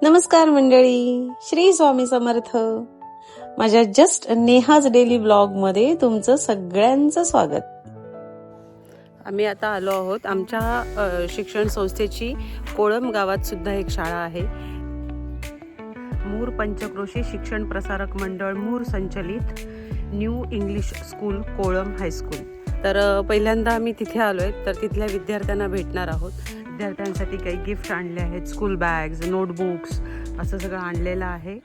नमस्कार मंडळी, श्री स्वामी समर्थ. माझ्या जस्ट नेहाज डेली ब्लॉग मध्ये तुमचं सगळ्यांचं स्वागत. आम्ही आता आलो आहोत आमच्या शिक्षण संस्थेची कोळम गावात सुद्धा एक शाळा आहे. मूर पंचक्रोशी शिक्षण प्रसारक मंडळ मूर संचलित न्यू इंग्लिश स्कूल कोळम हायस्कूल. तर पहिल्यांदा आम्ही तिथे आलोय, तर तिथल्या विद्यार्थ्यांना भेटणार आहोत. विद्यार्थ्यांसाठी काही गिफ्ट आणले आहेत, स्कूल बॅग्स, नोटबुक्स असं सगळं आणलेलं आहे.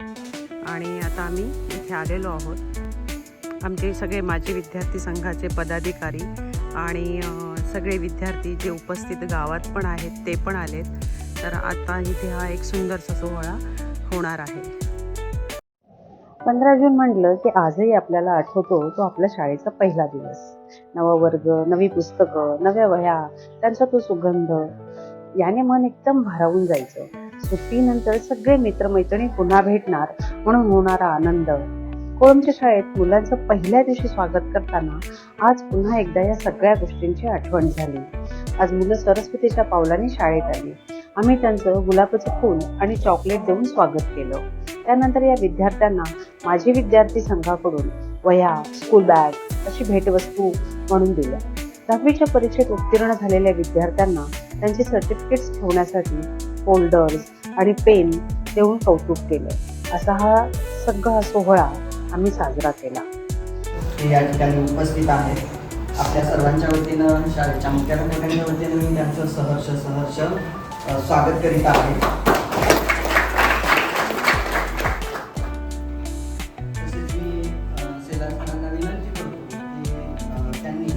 आणि आता आम्ही इथे आलेलो आहोत. आमचे सगळे माझे विद्यार्थी संघाचे पदाधिकारी आणि सगळे विद्यार्थी जे उपस्थित गावात पण आहेत ते पण आलेत. तर आता इथे हा एक सुंदरसा सोहळा होणार आहे. 15 जून म्हटलं की आजही आपल्याला आठवतो तो आपल्या शाळेचा पहिला दिवस. नवा वर्ग, नवी पुस्तकं, नव्या वह्या, त्यांचा तो सुगंध याने मन एकदम भारावून जायचं. सुट्टीनंतर सगळे मित्रमैत्रिणी पुन्हा भेटणार म्हणून होणारा आनंद. कोळमच्या शाळेत मुलांचं पहिल्या दिवशी स्वागत करताना आज पुन्हा एकदा या सगळ्या गोष्टींची आठवण झाली. आज मुलं सरस्वतीच्या पावलाने शाळेत आली. आम्ही त्यांचं गुलाबाचं फूल आणि चॉकलेट देऊन स्वागत केलं. त्यानंतर या विद्यार्थ्यांना माझे विद्यार्थी संघाकडून वह्या, स्कूल बॅग अशी भेटवस्तू म्हणून दिल्या. 10वीच्या परीक्षेत उत्तीर्ण झालेल्या विद्यार्थ्यांना त्यांचे सर्टिफिकेट्स ठेवण्यासाठी फोल्डर्स आणि पेन देऊन कौतुक केलं. असा हा सगळा सोहळा आम्ही साजरा केला. या ठिकाणी उपस्थित आहेत. आपल्या सर्वांच्या वतीनं, शाळेच्या मुख्याध्यापकांच्या वतीनं मी त्यांचं सहर्ष स्वागत करीत आहे. तसेच मी सेलार सरांना विनंती करतो की त्यांनी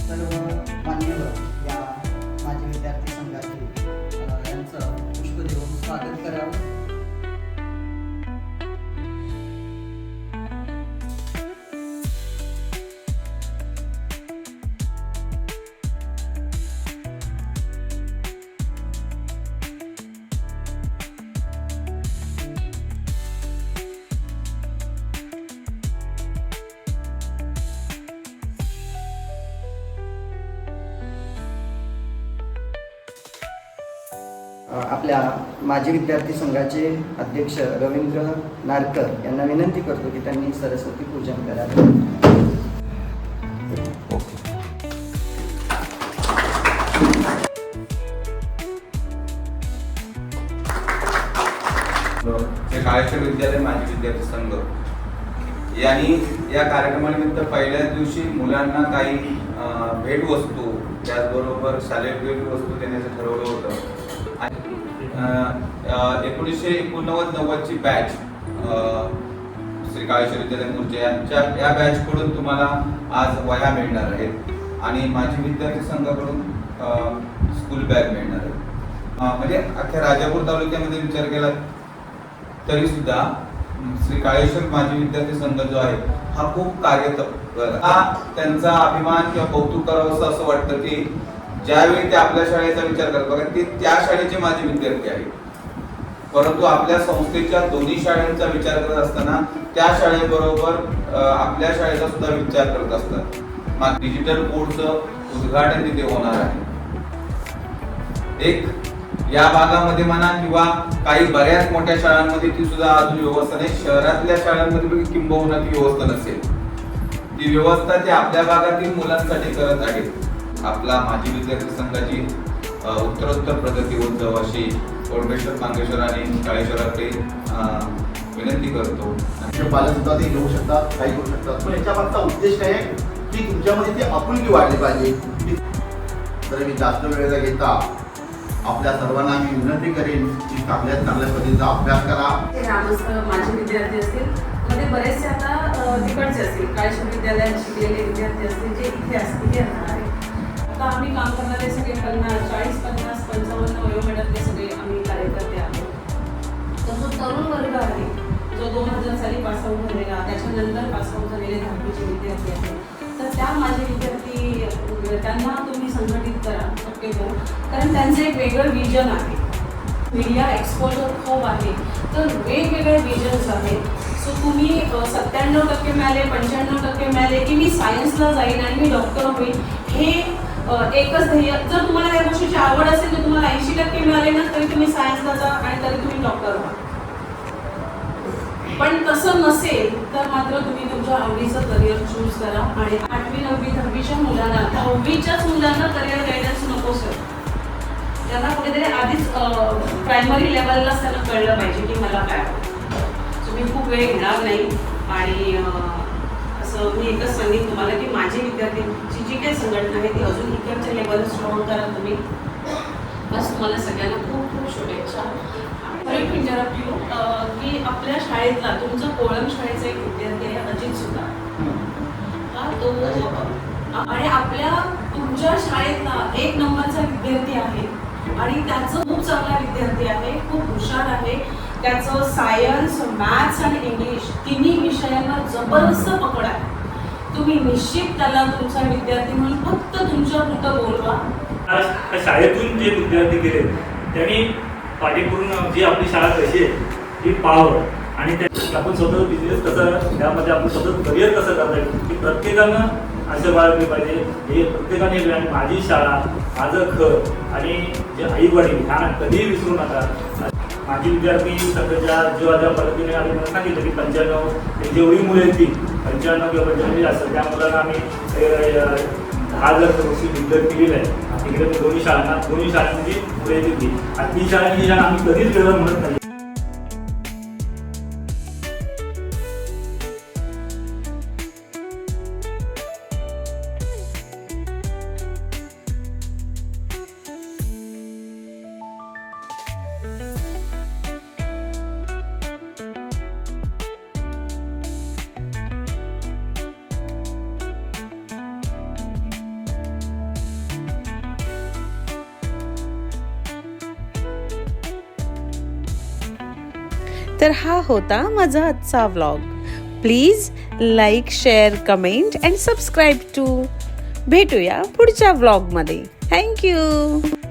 सर्व मान्यवर या माझे विद्यार्थी संघाचे यांचं पुष्प देऊन स्वागत करावं. आपल्या माजी विद्यार्थी संघाचे अध्यक्ष रवींद्र नारकर यांना विनंती करतो की त्यांनी सरस्वती पूजन करावे. काळेश्वर विद्यालय माजी विद्यार्थी संघ यांनी या कार्यक्रमानिमित्त पहिल्याच दिवशी मुलांना काही भेटवस्तू त्याचबरोबर शालेय भेटवस्तू देण्याचं ठरवलं होतं. 1989-90 ची बॅच श्री काळेश्वर विद्यालय मूरच्या या बॅच कडून तुम्हाला आज वह्या मिळणार आहेत आणि माझी विद्यार्थी संघाकडून स्कूल बॅग मिळणार आहे. म्हणजे अख्ख्या राजापूर तालुक्यामध्ये विचार केला तरी सुद्धा श्री काळेश्वर माजी विद्यार्थी संघ जो आहे हा खूप कार्यतत्पर. हा त्यांचा अभिमान किंवा कौतुक करावं असं वाटतं की ज्यावेळी ते आपल्या शाळेचा विचार करतात, बघा ते त्या शाळेचे माझे विद्यार्थी आहेत, परंतु आपल्या संस्थेच्या दोन्ही शाळांचा विचार करत असताना त्या शाळेबरोबर आपल्या शाळेचा सुद्धा विचार करत असतात. मग डिजिटल बोर्डचं उद्घाटन तिथे होणार आहे. एक या भागामध्ये म्हणा किंवा काही बऱ्याच मोठ्या शाळांमध्ये ती सुद्धा अजून व्यवस्था नाही. शहरातल्या शाळांमध्ये किंबहुना ती व्यवस्था नसेल. ती व्यवस्था ते आपल्या भागातील मुलांसाठी करत आहेत. आपला माजी विद्यार्थी संघाची उत्तरोत्तर प्रगती होत जाऊ अशी कोळमेश्वर, मांगेश्वर आणि काळेश्वराकडे विनंती करतो. पालक सुद्धा ते घेऊ शकतात, काही करू शकतात, पण याच्या मागचा उद्देश काय आहे की तुमच्यामध्ये ती आपुलकी वाढली पाहिजे. तर मी जास्त वेळ न घेता आपल्या सर्वांना मी विनंती करेन की चांगल्या पद्धतीचा अभ्यास करा. माझे विद्यार्थी असतील, मध्ये बरेचसे आता तिकडचे असतील, काळेश्वर विद्यालयात शिकलेले विद्यार्थी असतील जे इथे राहणार आहे. आता आम्ही काम करणारे सगळे 40, 50, 55 वयोगटातले सगळे आम्ही कार्यकर्ते आहोत. तर जो तरुण वर्ग आहे, जो 2000 साली पासआउट झालेला, त्याच्यानंतर पासआउट झालेले 10वीचे विद्यार्थी आहेत, तर त्या माझे विद्यार्थी त्यांना तुम्ही संघटित करा, शक्यतो, कारण त्यांचं एक वेगळं विजन आहे. मीडिया एक्सपोजर खूप आहे, तर वेगवेगळे विजन्स आहेत. सो तुम्ही 97% मिळाले, 95% मिळाले की मी सायन्सला जाईन आणि मी डॉक्टर होईल, हे एकच ध्येय, जर तुम्हाला या गोष्टीची आवड असेल तर तुम्हाला 80% मिळाले ना तरी तुम्ही सायन्सला जा आणि तरी तुम्ही डॉक्टर व्हा. पण तसं नसेल तर मात्र तुम्ही तुमच्या आवडीचं करिअर चूज करा. आणि 8वी 9वी 10वीच्या मुलांना, 10वीच्याच मुलांना करिअर गायडन्स नको सर. त्यांना कुठेतरी आधीच प्रायमरी लेवललाच त्यांना कळलं पाहिजे की मला काय आवडतं. तुम्ही खूप वेळ घेणार नाही. आणि असं मी एकच सांगेन तुम्हाला की माझी विद्यार्थ्यांची जी काही संघटना आहे ती अजून इकडच्या लेवलला स्ट्रॉंग करा तुम्ही. बस तुम्हाला सगळ्यांना खूप खूप शुभेच्छा. आणि इंटरप्ट यू की आपल्या शाळेतला तुमचा कोळम शाळेचा एक विद्यार्थी आहे अजित सुद्धा, हा तो आणि आपल्या तुमच्या शाळेतला 1 नंबरचा विद्यार्थी आहे आणि त्याचं खूप चांगला विद्यार्थी आहे, खूप हुशार आहे. त्याचं सायन्स, मॅथ्स आणि इंग्लिश तिन्ही विषयांवर जबरदस्त पकड आहे. तुम्ही निश्चित त्याला तुमचा विद्यार्थी म्हणून फक्त तुमच्या पुढं बोलवा. त्या शाळेतून जे विद्यार्थी गेले त्यांनी पाठीपूर्ण जी आपली शाळा कशी आहे ती पाहावं आणि आपण स्वतः बिझनेस कसं, त्यामध्ये आपण स्वतः करिअर कसं करता येईल की प्रत्येकानं असं बाळगले पाहिजे. हे प्रत्येकाने आणि माझी शाळा, माझं घर आणि जे आई वडील ह्या कधीही विसरू नका. माझी विद्यार्थी सध्याच्या ज्या पद्धतीने आम्ही मला सांगितलं की 95 जेवढी मुलं आहेत ती 95 किंवा 95 असतात त्या मुलांना आम्ही 10,000 विद्यार्थी दिलेलं आहे. तिकडे दोन्ही शाळांमध्ये मुलं येतील ती आणि ती शाळा आम्ही कधीच वेगळं म्हणत नाही. तर हा होता माझा आजचा vlog. Please like, share, comment and subscribe to. भेटूया पुढच्या व्लॉगमध्ये. थँक्यू.